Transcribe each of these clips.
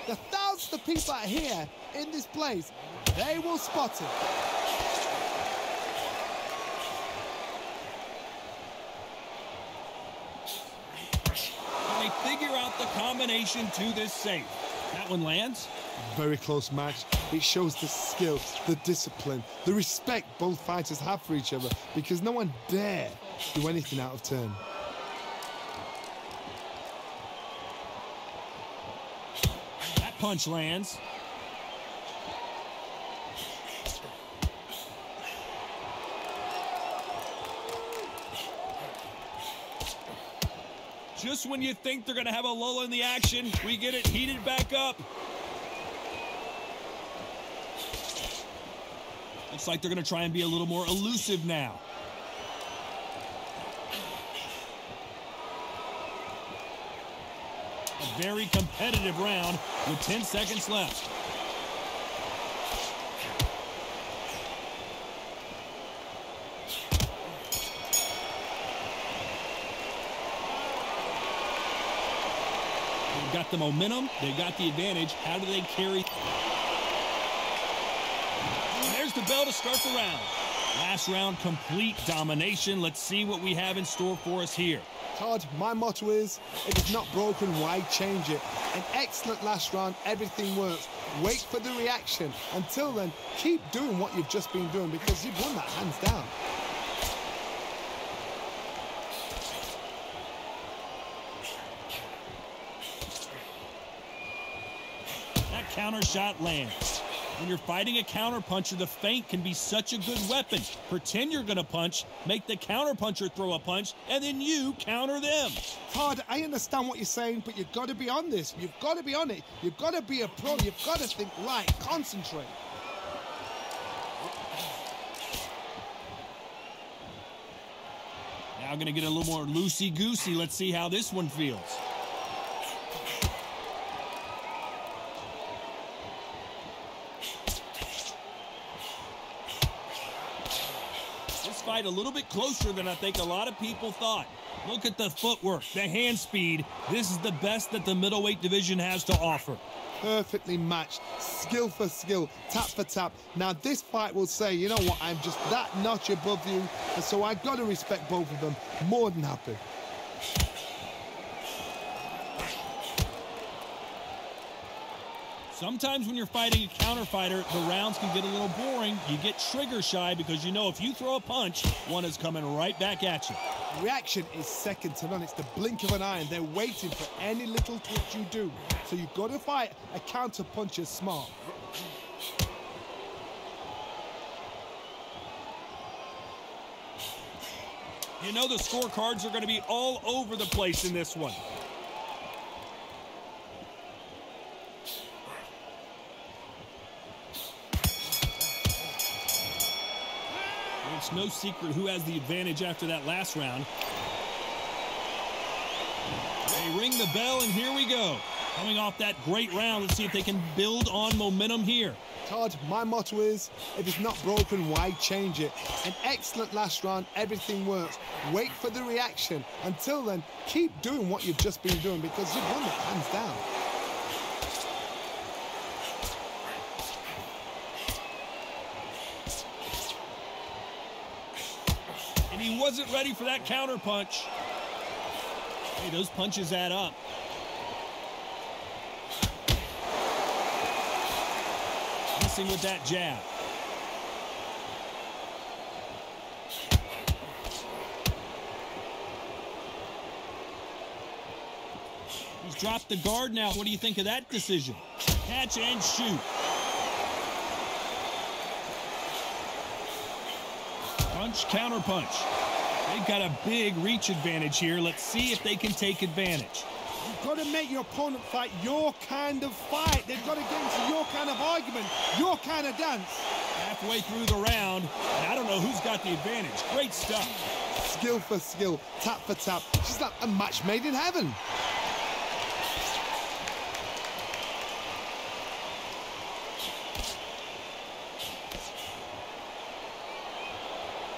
The thousands of people out here in this place, they will spot it. They figure out the combination to this safe. That one lands. Very close match. It shows the skill, the discipline, the respect both fighters have for each other, because no one dare do anything out of turn. That punch lands. Just when you think they're going to have a lull in the action, we get it heated back up. Looks like they're going to try and be a little more elusive now. A very competitive round with 10 seconds left. They've got the momentum. They've got the advantage. How do they carry? There's the bell to start the round. Last round, complete domination. Let's see what we have in store for us here. Todd, my motto is, if it's not broken, why change it? An excellent last round, everything works. Wait for the reaction. Until then, keep doing what you've just been doing, because you've won that hands down. That counter shot lands. When you're fighting a counterpuncher, the feint can be such a good weapon. Pretend you're going to punch, make the counterpuncher throw a punch, and then you counter them. Todd, I understand what you're saying, but you've got to be on this. You've got to be on it. You've got to be a pro. You've got to think right. Concentrate. Now going to get a little more loosey-goosey. Let's see how this one feels. Fight a little bit closer than I think a lot of people thought. Look at the footwork, the hand speed. This is the best that the middleweight division has to offer. Perfectly matched, skill for skill, tap for tap. Now this fight will say, you know what, I'm just that notch above you, and so I've got to respect both of them. More than happy. Sometimes when you're fighting a counter fighter, the rounds can get a little boring. You get trigger shy because you know if you throw a punch, one is coming right back at you. Reaction is second to none. It's the blink of an eye, and they're waiting for any little twitch you do. So you've got to fight a counter puncher smart. You know the scorecards are going to be all over the place in this one. It's no secret who has the advantage after that last round. They ring the bell, and here we go. Coming off that great round, let's see if they can build on momentum here. Todd, my motto is, if it's not broken, why change it? An excellent last round, everything works. Wait for the reaction. Until then, keep doing what you've just been doing, because you've won it hands down. He wasn't ready for that counter punch. Hey, those punches add up. Missing with that jab. He's dropped the guard now. What do you think of that decision? Catch and shoot. Punch, counter punch. They've got a big reach advantage here. Let's see if they can take advantage. You've got to make your opponent fight your kind of fight. They've got to get into your kind of argument, your kind of dance. Halfway through the round, and I don't know who's got the advantage. Great stuff. Skill for skill, tap for tap. She's like a match made in heaven.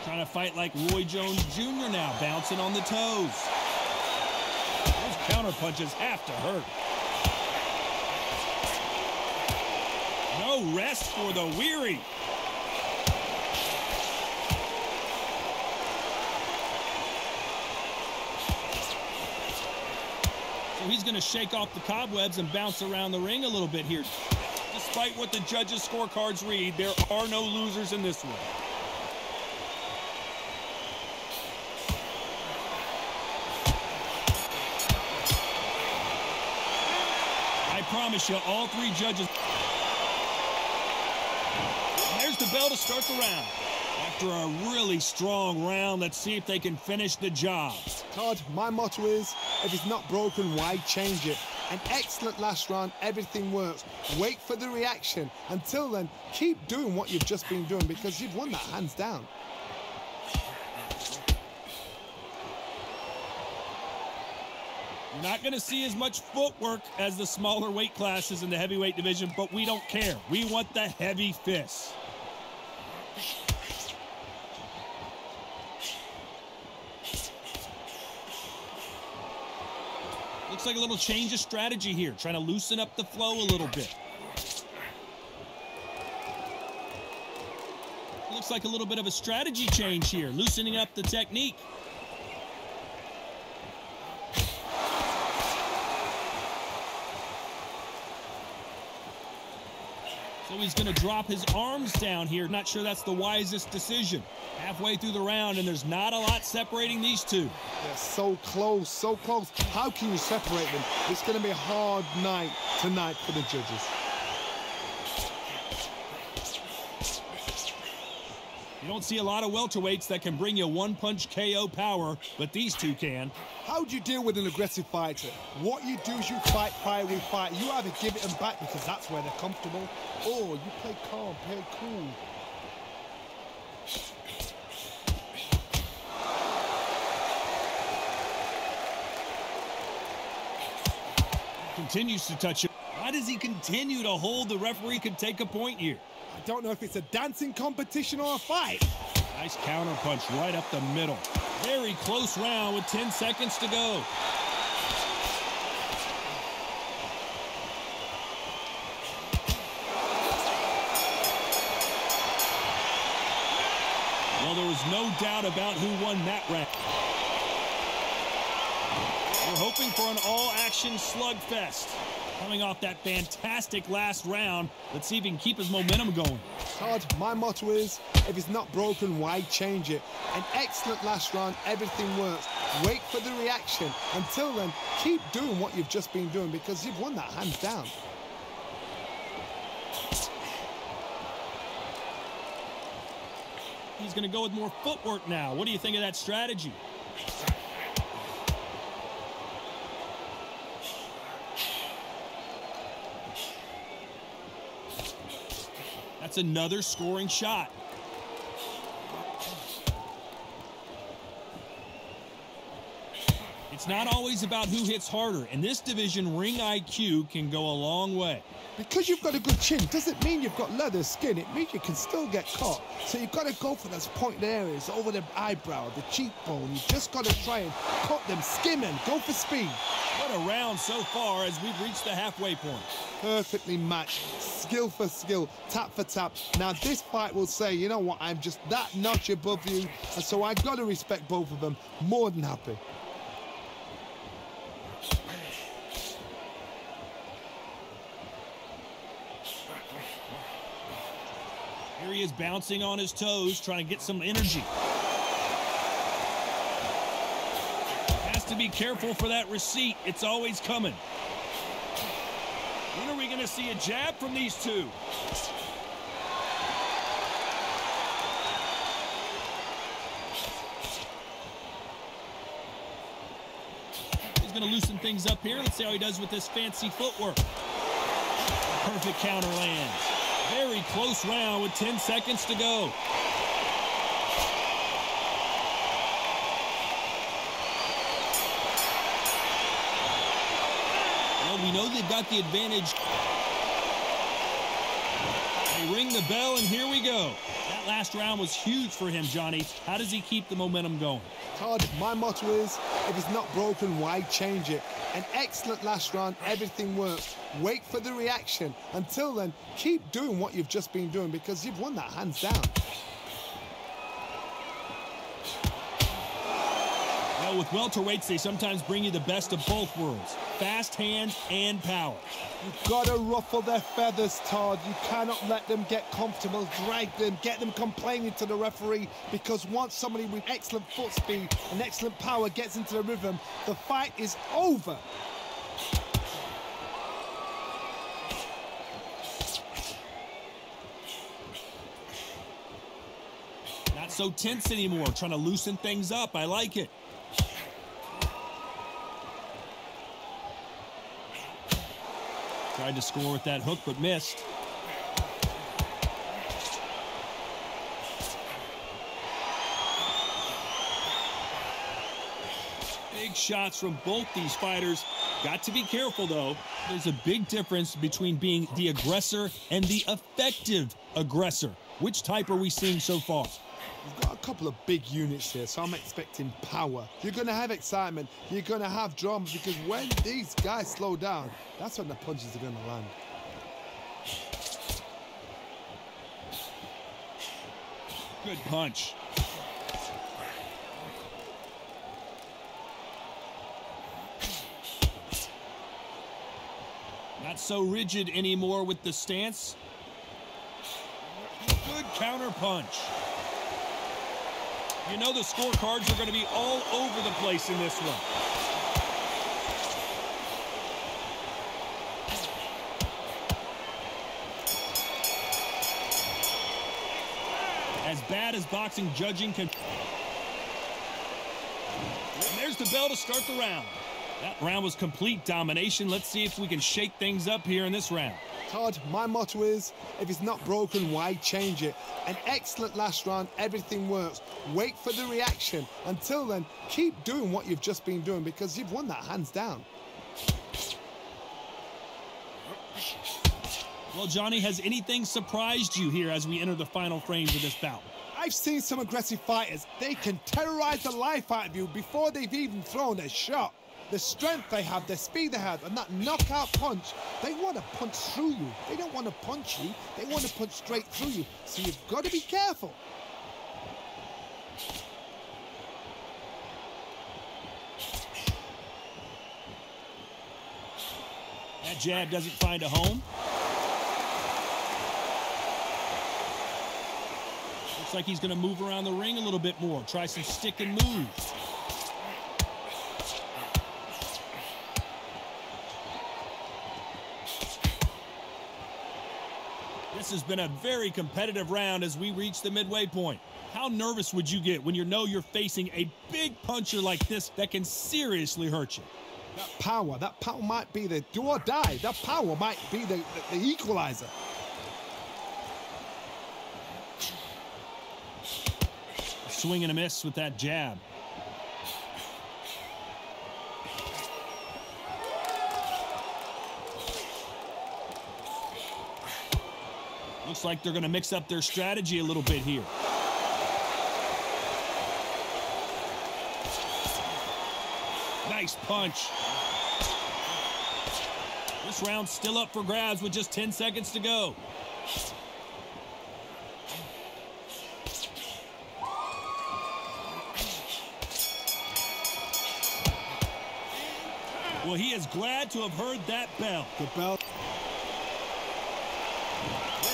Trying to fight like Roy Jones Jr. now, bouncing on the toes. Those counter punches have to hurt. No rest for the weary. So he's going to shake off the cobwebs and bounce around the ring a little bit here. Despite what the judges' scorecards read, there are no losers in this one. I promise you, all three judges. And there's the bell to start the round. After a really strong round, let's see if they can finish the job. Todd, my motto is, if it's not broken, why change it? An excellent last round, everything works. Wait for the reaction. Until then, keep doing what you've just been doing because you've won that hands down. You're not going to see as much footwork as the smaller weight classes in the heavyweight division, but we don't care. We want the heavy fists. Looks like a little change of strategy here, trying to loosen up the flow a little bit. Looks like a little bit of a strategy change here, loosening up the technique. So he's going to drop his arms down here. Not sure that's the wisest decision. Halfway through the round, and there's not a lot separating these two. They're so close, so close. How can you separate them? It's going to be a hard night tonight for the judges. You don't see a lot of welterweights that can bring you one-punch KO power, but these two can. How do you deal with an aggressive fighter? What you do is you fight fire with fight. You either give it them back because that's where they're comfortable, or you play calm, play cool. Continues to touch it. Why does he continue to hold? The referee could take a point here. I don't know if it's a dancing competition or a fight. Nice counter punch right up the middle. Very close round with 10 seconds to go. Well, there was no doubt about who won that round. We're hoping for an all-action slugfest. Coming off that fantastic last round, let's see if he can keep his momentum going. Todd, my motto is, if it's not broken, why change it? An excellent last round, everything works. Wait for the reaction. Until then, keep doing what you've just been doing because you've won that hands down. He's going to go with more footwork now. What do you think of that strategy? That's another scoring shot. It's not always about who hits harder. In this division, ring IQ can go a long way. Because you've got a good chin doesn't mean you've got leather skin. It means you can still get caught. So you've got to go for those pointed areas over the eyebrow, the cheekbone. You just got to try and cut them, skim them, go for speed. What a round so far as we've reached the halfway point. Perfectly matched, skill for skill, tap for tap. Now this fight will say, you know what, I'm just that notch above you, and so I got to respect both of them. More than happy. Here he is bouncing on his toes, trying to get some energy. Has to be careful for that receipt. It's always coming. When are we going to see a jab from these two? He's going to loosen things up here. Let's see how he does with this fancy footwork. Perfect counter lands. Very close round with 10 seconds to go. Well, we know they've got the advantage. They ring the bell, and here we go. That last round was huge for him, Johnny. How does he keep the momentum going? Todd, my motto is, if it's not broken, why change it? An excellent last round, everything works. Wait for the reaction. Until then, keep doing what you've just been doing because you've won that hands down. Well, with welterweights, they sometimes bring you the best of both worlds. Fast hands and power. You've got to ruffle their feathers, Todd. You cannot let them get comfortable, drag them, get them complaining to the referee, because once somebody with excellent foot speed and excellent power gets into the rhythm, the fight is over. Not so tense anymore, trying to loosen things up. I like it. Tried to score with that hook, but missed. Big shots from both these fighters. Got to be careful, though. There's a big difference between being the aggressor and the effective aggressor. Which type are we seeing so far? We've got a couple of big units here, so I'm expecting power. You're going to have excitement. You're going to have drama, because when these guys slow down, that's when the punches are going to land. Good punch. Not so rigid anymore with the stance. Good counter punch. You know the scorecards are going to be all over the place in this one. As bad as boxing judging can... And there's the bell to start the round. That round was complete domination. Let's see if we can shake things up here in this round. Todd, my motto is, if it's not broken, why change it? An excellent last round, everything works. Wait for the reaction. Until then, keep doing what you've just been doing because you've won that hands down. Well, Johnny, has anything surprised you here as we enter the final frames of this bout? I've seen some aggressive fighters. They can terrorize the life out of you before they've even thrown a shot. The strength they have, the speed they have, and that knockout punch, they want to punch through you. They don't want to punch you. They want to punch straight through you. So you've got to be careful. That jab doesn't find a home. Looks like he's going to move around the ring a little bit more. Try some stick and moves. This has been a very competitive round as we reach the midway point. How nervous would you get when you know you're facing a big puncher like this that can seriously hurt you? That power might be the do or die. That power might be the equalizer. Swing and a miss with that jab. Looks like they're going to mix up their strategy a little bit here. Nice punch. This round's still up for grabs with just 10 seconds to go. Well, he is glad to have heard that bell. The bell.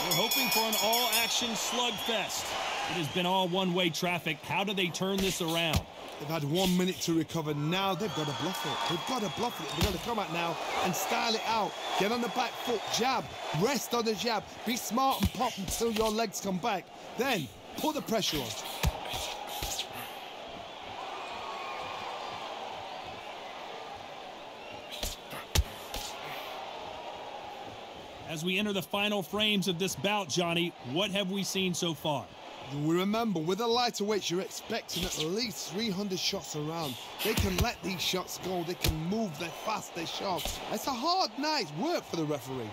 We're hoping for an all-action slugfest. It has been all one-way traffic. How do they turn this around? They've had 1 minute to recover. Now they've got to bluff it. They've got to bluff it. They've got to come out now and style it out. Get on the back foot, jab, rest on the jab. Be smart and pop until your legs come back. Then put the pressure on. As we enter the final frames of this bout, Johnny, what have we seen so far? Remember, with the lighter weights, you're expecting at least 300 shots around. They can let these shots go. They can move. They're fast. They're sharp. It's a hard night's work for the referee.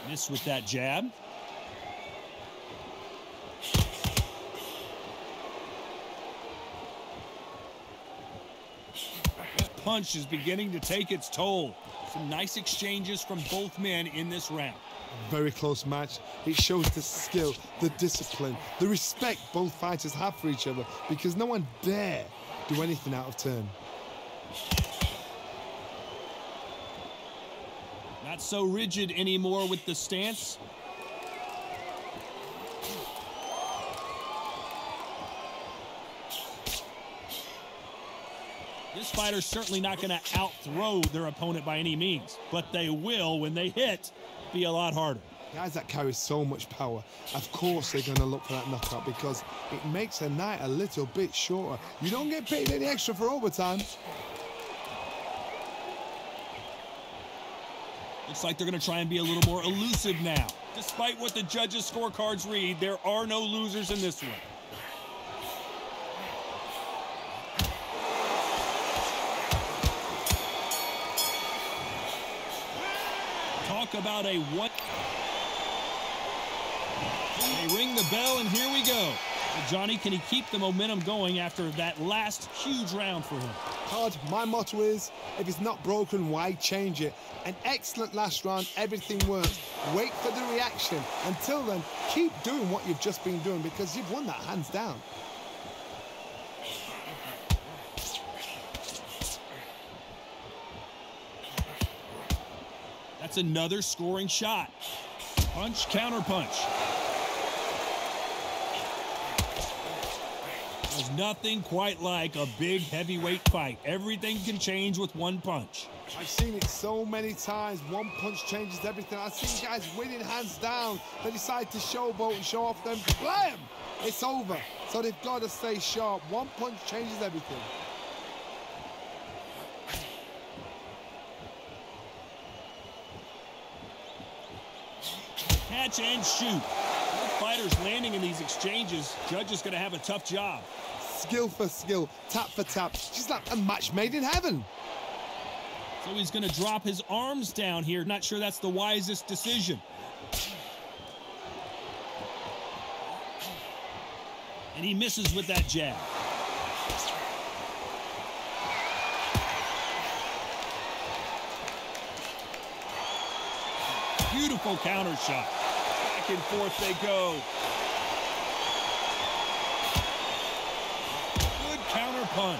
Miss with that jab. That punch is beginning to take its toll. Some nice exchanges from both men in this round. Very close match. It shows the skill, the discipline, the respect both fighters have for each other, because no one dare do anything out of turn. Not so rigid anymore with the stance. This fighter's certainly not going to out-throw their opponent by any means, but they will, when they hit, be a lot harder. Guys that carry so much power, of course they're going to look for that knockout, because it makes a night a little bit shorter. You don't get paid any extra for overtime. Looks like they're going to try and be a little more elusive now. Despite what the judges' scorecards read, there are no losers in this one. Talk about a one. They ring the bell, and here we go. Johnny, can he keep the momentum going after that last huge round for him? Todd, my motto is, if it's not broken, why change it? An excellent last round, everything works. Wait for the reaction. Until then, keep doing what you've just been doing, because you've won that hands down. That's another scoring shot. Punch, counter punch. There's nothing quite like a big heavyweight fight. Everything can change with one punch. I've seen it so many times. One punch changes everything. I've seen guys winning hands down. They decide to showboat and show off them. Blam! It's over. So they've got to stay sharp. One punch changes everything. Catch and shoot. Both fighters landing in these exchanges. Judge is going to have a tough job. Skill for skill, tap for tap. Just like a match made in heaven. So he's going to drop his arms down here. Not sure that's the wisest decision. And he misses with that jab. Beautiful counter shot. Back and forth they go. Good counter punch.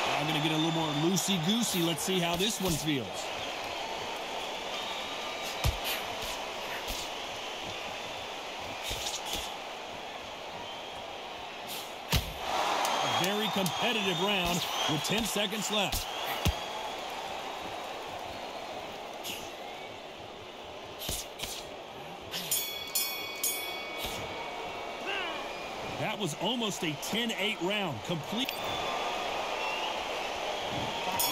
Now I'm going to get a little more loosey-goosey. Let's see how this one feels. A very competitive round with 10 seconds left. That was almost a 10-8 round. Complete.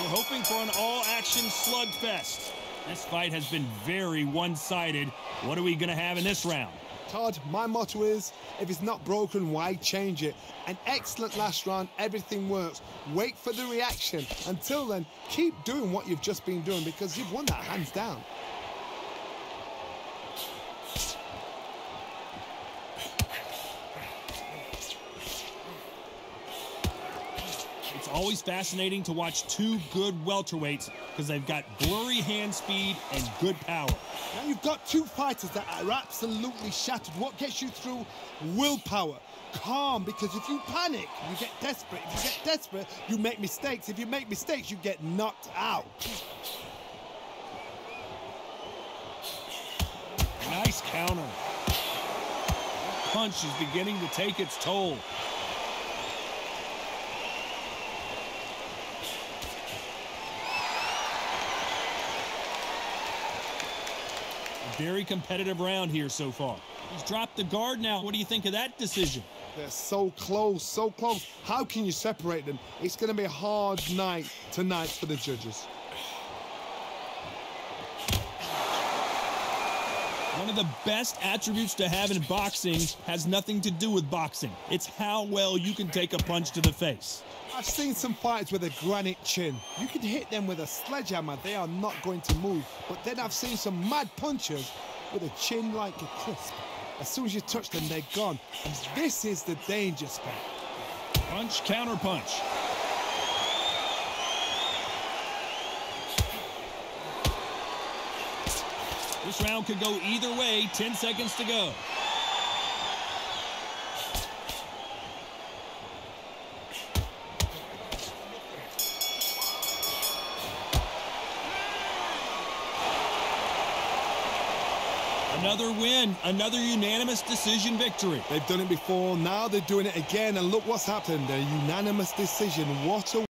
We're hoping for an all-action slugfest. This fight has been very one-sided. What are we going to have in this round? Todd, my motto is, if it's not broken, why change it? An excellent last round, everything works. Wait for the reaction. Until then, keep doing what you've just been doing, because you've won that hands down. Always fascinating to watch two good welterweights because they've got blurry hand speed and good power. Now you've got two fighters that are absolutely shattered. What gets you through? Willpower. Calm, because if you panic, you get desperate. If you get desperate, you make mistakes. If you make mistakes, you get knocked out. Nice counter. Punch is beginning to take its toll. Very competitive round here so far. He's dropped the guard now. What do you think of that decision? They're so close, so close. How can you separate them? It's going to be a hard night tonight for the judges. One of the best attributes to have in boxing has nothing to do with boxing. It's how well you can take a punch to the face. I've seen some fighters with a granite chin. You can hit them with a sledgehammer, they are not going to move. But then I've seen some mad punchers with a chin like a crisp. As soon as you touch them, they're gone. And this is the danger spot. Punch, counter punch. This round could go either way. 10 seconds to go. Another win, another unanimous decision victory. They've done it before, now they're doing it again, and look what's happened, a unanimous decision. What a